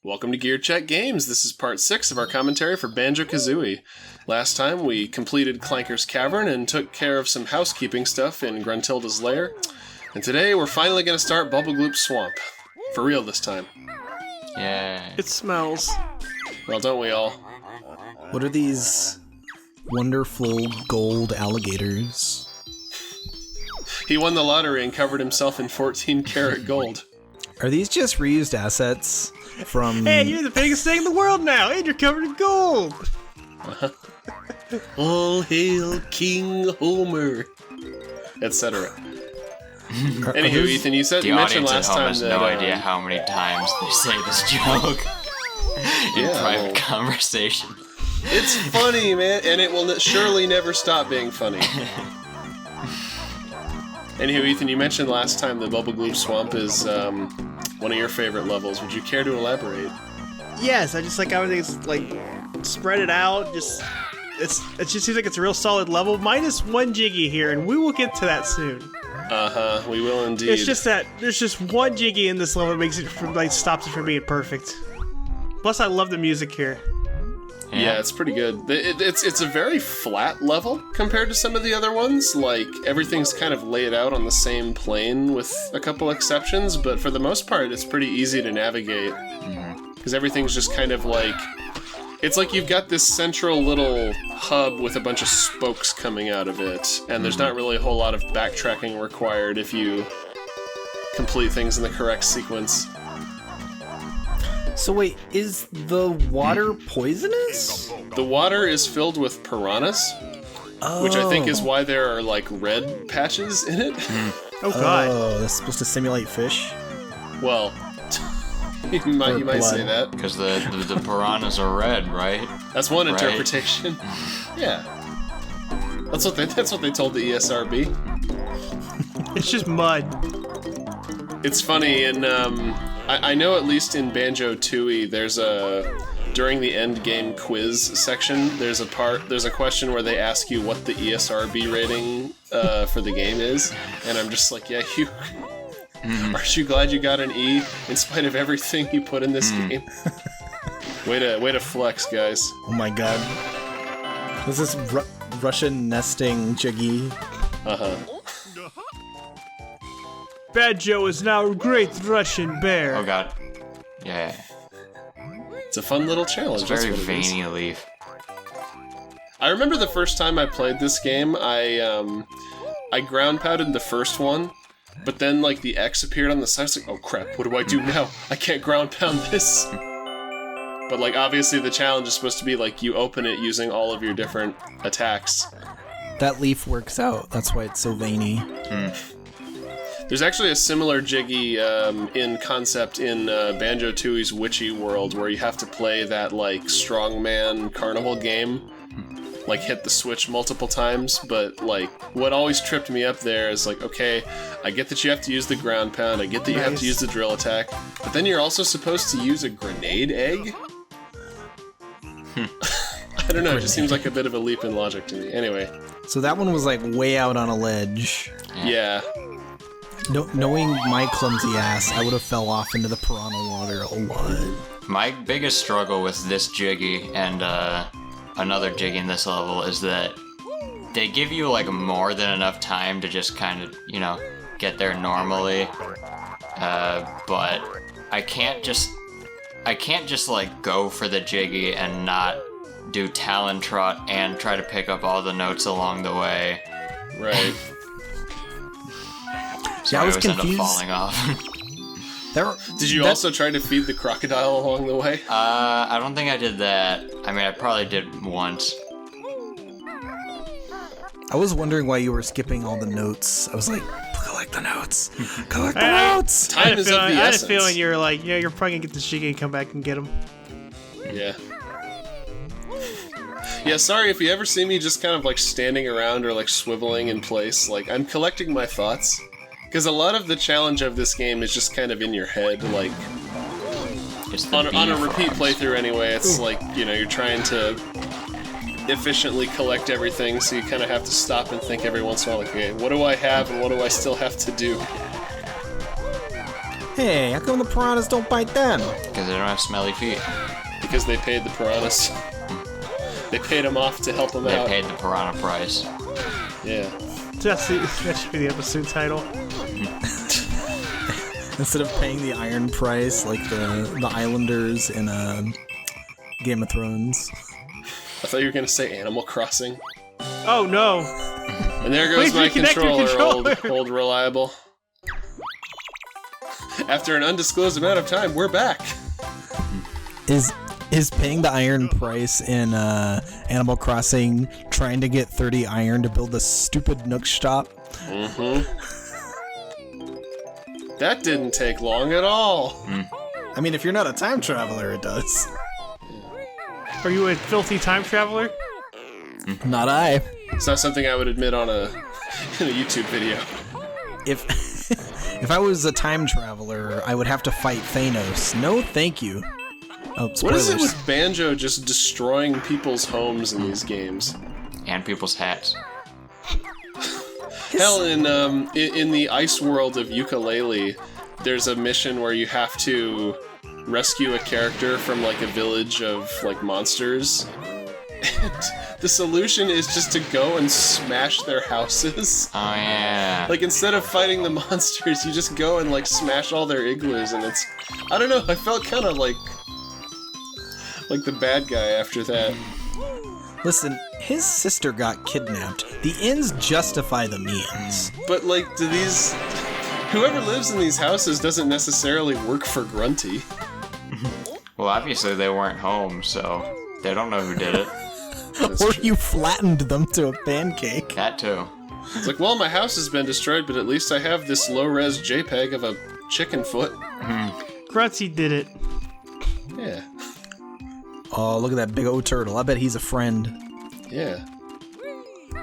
Welcome to Gear Check Games. This is part 6 of our commentary for Banjo-Kazooie. Last time we completed Clanker's Cavern and took care of some housekeeping stuff in Gruntilda's lair. And today we're finally going to start Bubblegloop Swamp. For real this time. Yeah. It smells. Well, don't we all? What are these wonderful gold alligators? He won the lottery and covered himself in 14-karat gold. Are these just reused assets from... Hey, you're the biggest thing in the world now, and you're covered in gold! All hail King Homer, etc. Anywho, Ethan, you mentioned last time has that no idea how many times they say this joke in private conversation. It's funny, man, and it will surely never stop being funny. Anywho, Ethan, you mentioned last time that Bubblegloop Swamp is one of your favorite levels. Would you care to elaborate? Yes, I just like how everything's like spread it out. It just seems like it's a real solid level. Minus one Jiggy here, and we will get to that soon. We will indeed. It's just that there's just one Jiggy in this level that makes it stops it from being perfect. Plus, I love the music here. Yeah, it's pretty good. It's a very flat level compared to some of the other ones. Like, everything's kind of laid out on the same plane with a couple exceptions, but for the most part, it's pretty easy to navigate. Because everything's just kind of like... It's like you've got this central little hub with a bunch of spokes coming out of it, and there's not really a whole lot of backtracking required if you complete things in the correct sequence. So wait, is the water poisonous? The water is filled with piranhas, which I think is why there are, like, red patches in it. Oh, God. Oh, that's supposed to simulate fish? Well, you might say that. Because the piranhas are red, right? That's one interpretation. Yeah. That's what they told the ESRB. It's just mud. It's funny, and I know at least in Banjo-Tooie, there's during the end game quiz section, there's a question where they ask you what the ESRB rating for the game is, and I'm just like, yeah, aren't you glad you got an E in spite of everything you put in this game? Way to flex, guys. Oh my god. This is Russian nesting Jiggy. Banjo is now a great Russian bear. Oh god. Yeah. It's a fun little challenge. It's very veiny leaf. I remember the first time I played this game, I ground pounded the first one, but then like the X appeared on the side. I was like, oh crap, what do I do now? I can't ground pound this. But like obviously the challenge is supposed to be like you open it using all of your different attacks. That leaf works out. That's why it's so veiny. There's actually a similar Jiggy in concept in Banjo-Tooie's Witchy World, where you have to play that like strongman carnival game, like hit the switch multiple times. But like what always tripped me up there is like, okay, I get that you have to use the ground pound, I get that you have to use the drill attack, but then you're also supposed to use a grenade egg. I don't know. It just seems like a bit of a leap in logic to me. Anyway. So that one was like way out on a ledge. Yeah. Knowing my clumsy ass, I would have fell off into the piranha water a lot. My biggest struggle with this Jiggy and another Jiggy in this level is that they give you like more than enough time to just kind of, get there normally. But I can't just like go for the Jiggy and not do Talon Trot and try to pick up all the notes along the way. Right. So yeah, I was always confused. End up falling off. Did you also try to feed the crocodile along the way? I don't think I did that. I mean, I probably did once. I was wondering why you were skipping all the notes. I was like, collect the notes. Collect the notes. Time is of the essence. I had a feeling you're like, yeah, you're probably gonna get this Jiggy and come back and get him. Yeah. Yeah, sorry if you ever see me just kind of like standing around or like swiveling in place. Like, I'm collecting my thoughts. Because a lot of the challenge of this game is just kind of in your head, like, on a repeat playthrough anyway, it's like, you're trying to efficiently collect everything, so you kind of have to stop and think every once in a while, like, okay, what do I have and what do I still have to do? Hey, how come the piranhas don't bite them? Because they don't have smelly feet. Because they paid the piranhas. They paid them off to help them They out. paid the piranha price. Yeah. That should be the episode title. Instead of paying the iron price like the Islanders in Game of Thrones. I thought you were going to say Animal Crossing. Oh no! And there goes Please my reconnect your controller, controller. old reliable. After an undisclosed amount of time, we're back. Is paying the iron price in Animal Crossing trying to get 30 iron to build the stupid Nook shop? Mm-hmm. That didn't take long at all. I mean, if you're not a time traveler, it does. Are you a filthy time traveler? Not I. It's not something I would admit on in a YouTube video. If if I was a time traveler, I would have to fight Thanos. No, thank you. Oh, spoilers. What is it with Banjo just destroying people's homes in these games? And people's hats. Hell, in the ice world of Yooka-Laylee, there's a mission where you have to rescue a character from like a village of like monsters. And the solution is just to go and smash their houses. Oh yeah. Like, instead of fighting the monsters, you just go and like smash all their igloos, and it's, I don't know, I felt kind of like the bad guy after that. Listen, his sister got kidnapped. The ends justify the means. But like, whoever lives in these houses doesn't necessarily work for Grunty. Well, obviously they weren't home, so they don't know who did it. That's Or true. you flattened them to a pancake. That too. It's like, well, my house has been destroyed, but at least I have this low-res JPEG of a chicken foot. Grunty did it. Yeah. Oh, look at that big old turtle. I bet he's a friend. Yeah.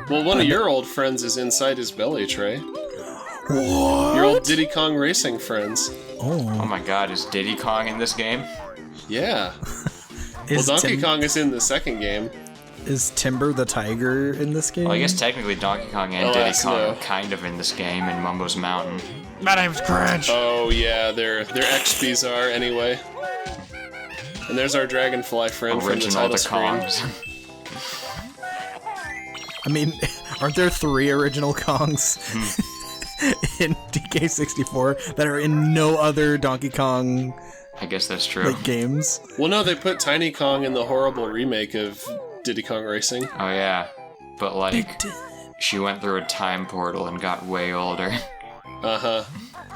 Well, one of your old friends is inside his belly tray. What? Your old Diddy Kong Racing friends. Oh Oh. my god, is Diddy Kong in this game? Yeah. Well, Donkey Kong is in the second game. Is Timber the tiger in this game? Well, I guess technically Donkey Kong and Diddy Alas, Kong no. are kind of in this game in Mumbo's Mountain. My name's Crunch. Oh, yeah, their XPs are anyway. And there's our dragonfly friend from the Original title to screen. Kongs. I mean, aren't there 3 original Kongs in DK64 that are in no other Donkey Kong I guess that's true. like games? Well, no, they put Tiny Kong in the horrible remake of Diddy Kong Racing. Oh yeah. But like, she went through a time portal and got way older. Uh-huh.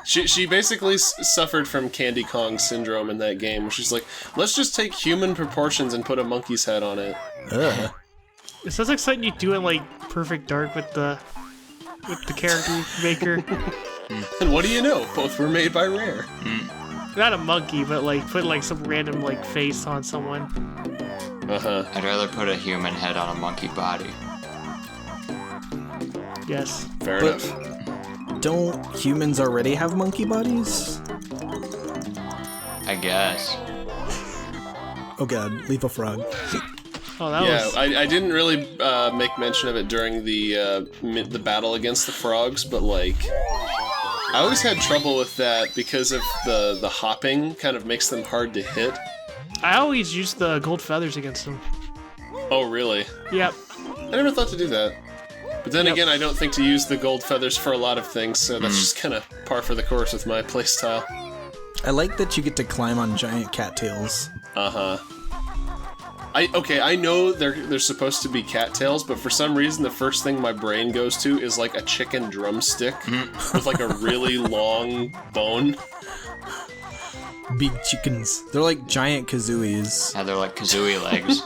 She basically suffered from Candy Kong syndrome in that game. She's like, let's just take human proportions and put a monkey's head on it. Ugh. It sounds like something you do in like Perfect Dark with the character maker. And what do you know? Both were made by Rare. Not a monkey, but like put like some random like face on someone. Uh-huh. I'd rather put a human head on a monkey body. Yes. Fair But- enough. Don't humans already have monkey bodies? I guess. Oh god, lethal frog. Oh, that Yeah, was. I didn't really make mention of it during the battle against the frogs, but like, I always had trouble with that because of the hopping kind of makes them hard to hit. I always use the gold feathers against them. Oh, really? Yep. I never thought to do that. But then Yep. again, I don't think to use the gold feathers for a lot of things, so that's just kind of par for the course with my playstyle. I like that you get to climb on giant cattails. Uh-huh. I know they're supposed to be cattails, but for some reason the first thing my brain goes to is like a chicken drumstick with like a really long bone. Big chickens. They're like giant kazooies. Yeah, they're like Kazooie legs.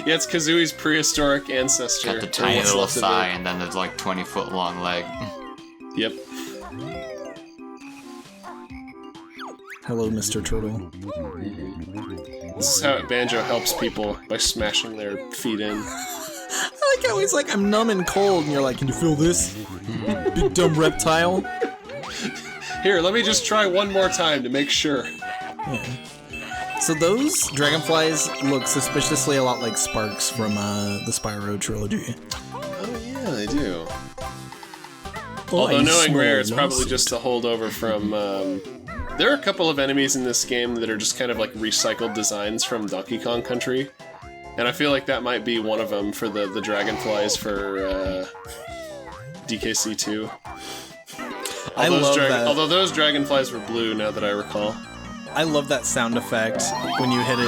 Yeah, it's Kazooie's prehistoric ancestor. Got the or tiny what's little left of it. thigh and then the like 20-foot long leg. Yep. Hello, Mr. Turtle. This is how Banjo helps people, by smashing their feet in. I like how he's like, I'm numb and cold, and you're like, can you feel this? Big dumb reptile. Here, let me just try one more time to make sure. So those dragonflies look suspiciously a lot like Sparks from the Spyro trilogy. Oh yeah, they do. Although knowing small Rare, it's probably lawsuit. just a holdover from... there are a couple of enemies in this game that are just kind of like recycled designs from Donkey Kong Country. And I feel like that might be one of them for the dragonflies for DKC2. I love that. Although those dragonflies were blue, now that I recall. I love that sound effect when you hit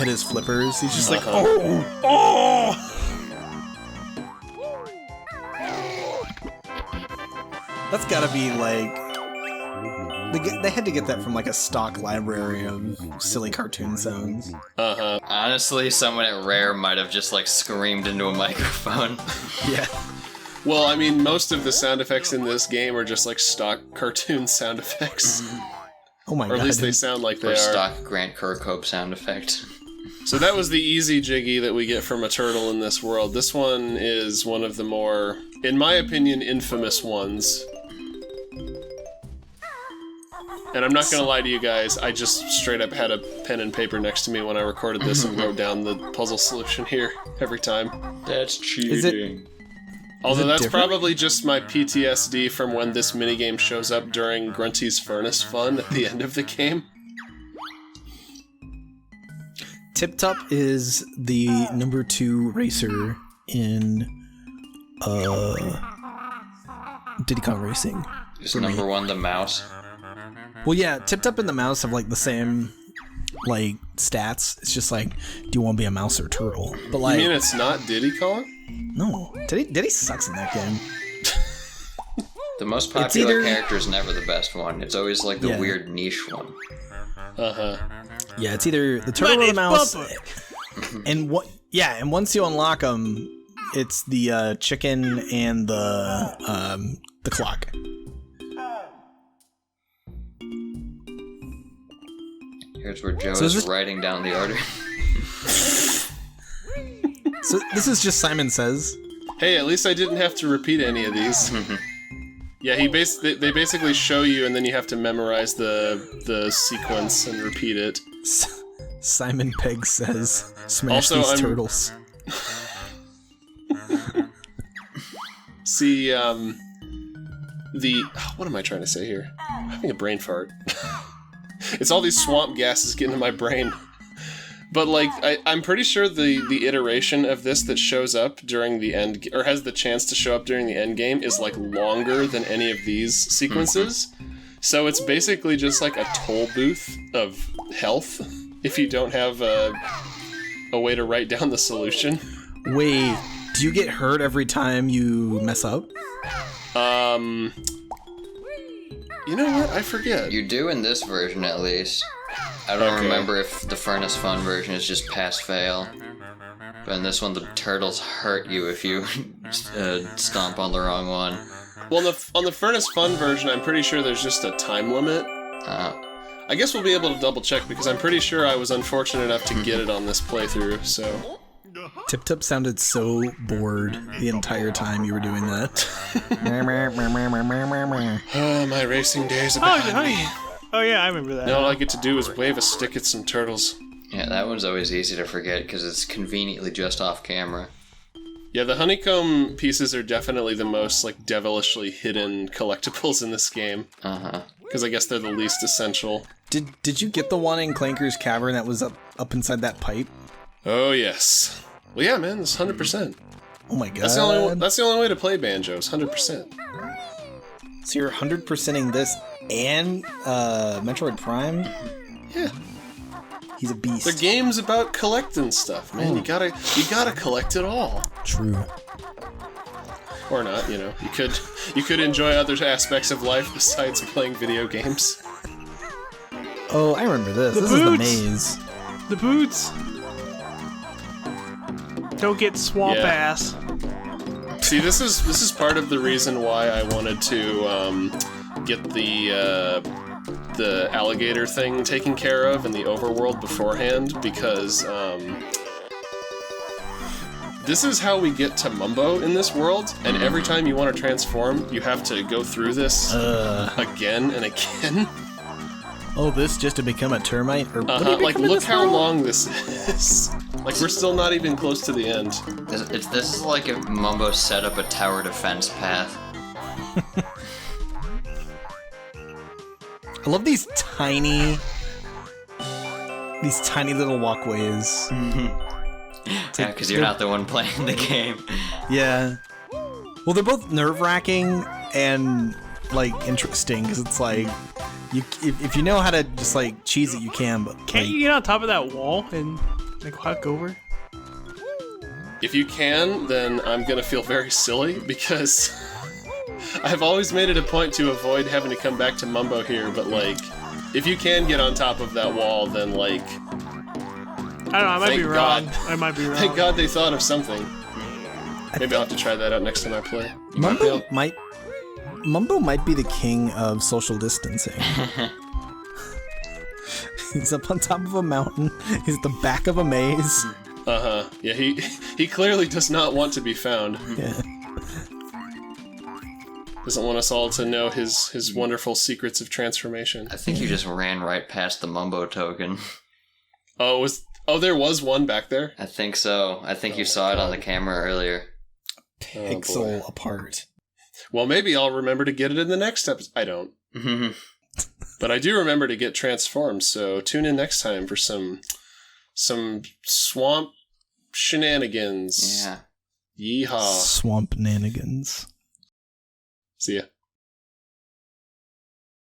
his flippers. He's just like, oh. That's gotta be like they had to get that from like a stock library of silly cartoon sounds. Honestly, someone at Rare might have just like screamed into a microphone. Yeah. Well, I mean, most of the sound effects in this game are just like stock cartoon sound effects. Oh my god. Or at least they sound like they Or are. stock Grant Kirkhope sound effect. So that was the easy Jiggy that we get from a turtle in this world. This one is one of the more, in my opinion, infamous ones. And I'm not gonna lie to you guys, I just straight up had a pen and paper next to me when I recorded this and wrote down the puzzle solution here every time. That's cheating. Is it- Although that's different? probably just my PTSD from when this minigame shows up during Grunty's Furnace Fun at the end of the game. Tip Top is the number 2 racer in Diddy Kong Racing. Is number 1 the mouse? Well, yeah, Tip Top and the mouse have like the same like stats. It's just like, do you want to be a mouse or turtle? But You like, mean it's not Diddy Kong? no, Diddy sucks in that game. The most popular either- character is never the best one. It's always like the Yeah. weird niche one. Yeah, it's either the turtle or the name's mouse. Bubba. And what? Yeah, and once you unlock them, it's the chicken and the clock. Here's where Joe So is is this- writing down the order. So this is just Simon Says. Hey, at least I didn't have to repeat any of these. Yeah, they basically show you, and then you have to memorize the sequence and repeat it. Simon Pegg Says, smash Also, these I'm- turtles. See, what am I trying to say here? I'm having a brain fart. It's all these swamp gases getting in my brain. But, like, I'm pretty sure the iteration of this that shows up during the end, or has the chance to show up during the end game, is, like, longer than any of these sequences. So it's basically just, like, a toll booth of health, if you don't have a way to write down the solution. Wait, do you get hurt every time you mess up? You know what? I forget. You do in this version, at least. I don't Okay. remember if the Furnace Fun version is just pass-fail. But in this one, the turtles hurt you if you stomp on the wrong one. Well, on the Furnace Fun version, I'm pretty sure there's just a time limit. I guess we'll be able to double check because I'm pretty sure I was unfortunate enough to get it on this playthrough, so... Tip Tip sounded so bored the entire time you were doing that. Oh, my racing days are behind me. Oh yeah, I remember that. Now all I get to do is wave a stick at some turtles. Yeah, that one's always easy to forget because it's conveniently just off camera. Yeah, the honeycomb pieces are definitely the most, like, devilishly hidden collectibles in this game. Because I guess they're the least essential. Did you get the one in Clanker's Cavern that was up inside that pipe? Oh, yes. Well, yeah, man, it's 100%. Oh my god. That's the only way to play Banjos, 100%. So you're 100%ing this and Metroid Prime? Yeah. He's a beast. The game's about collecting stuff, man. You gotta collect it all. True. Or not, you know. You could enjoy other aspects of life besides playing video games. Oh, I remember this. The This is the boots! maze. The boots. Don't get swamp Yeah. ass. See, this is part of the reason why I wanted to get the alligator thing taken care of in the overworld beforehand, because this is how we get to Mumbo in this world, and every time you want to transform, you have to go through this again and again. Oh, this just to become a termite? Or what do you Like, become in look this how world? long this is. Like, we're still not even close to the end. This is like if Mumbo set up a tower defense path. I love these tiny little walkways. Yeah, because you're not the one playing the game. Yeah. Well, they're both nerve-wracking and like interesting because it's like if you know how to just like cheese it, you can. But can't you get on top of that wall and like walk over? If you can, then I'm gonna feel very silly because I've always made it a point to avoid having to come back to Mumbo here. But like, if you can get on top of that wall, then like, I don't know. I might be wrong. I might be wrong. Thank God they thought of something. Maybe I'll have to try that out next time I play. Mumbo might be the king of social distancing. He's up on top of a mountain. He's at the back of a maze. Uh-huh. Yeah, he clearly does not want to be found. Yeah. Doesn't want us all to know his wonderful secrets of transformation. I think you just ran right past the Mumbo token. Oh, there was one back there? I think so. I think you saw it on the camera earlier. Pixel apart. Well, maybe I'll remember to get it in the next episode. I don't. But I do remember to get transformed, so tune in next time for some swamp shenanigans. Yeah. Yeehaw. Swamp nanigans. See ya.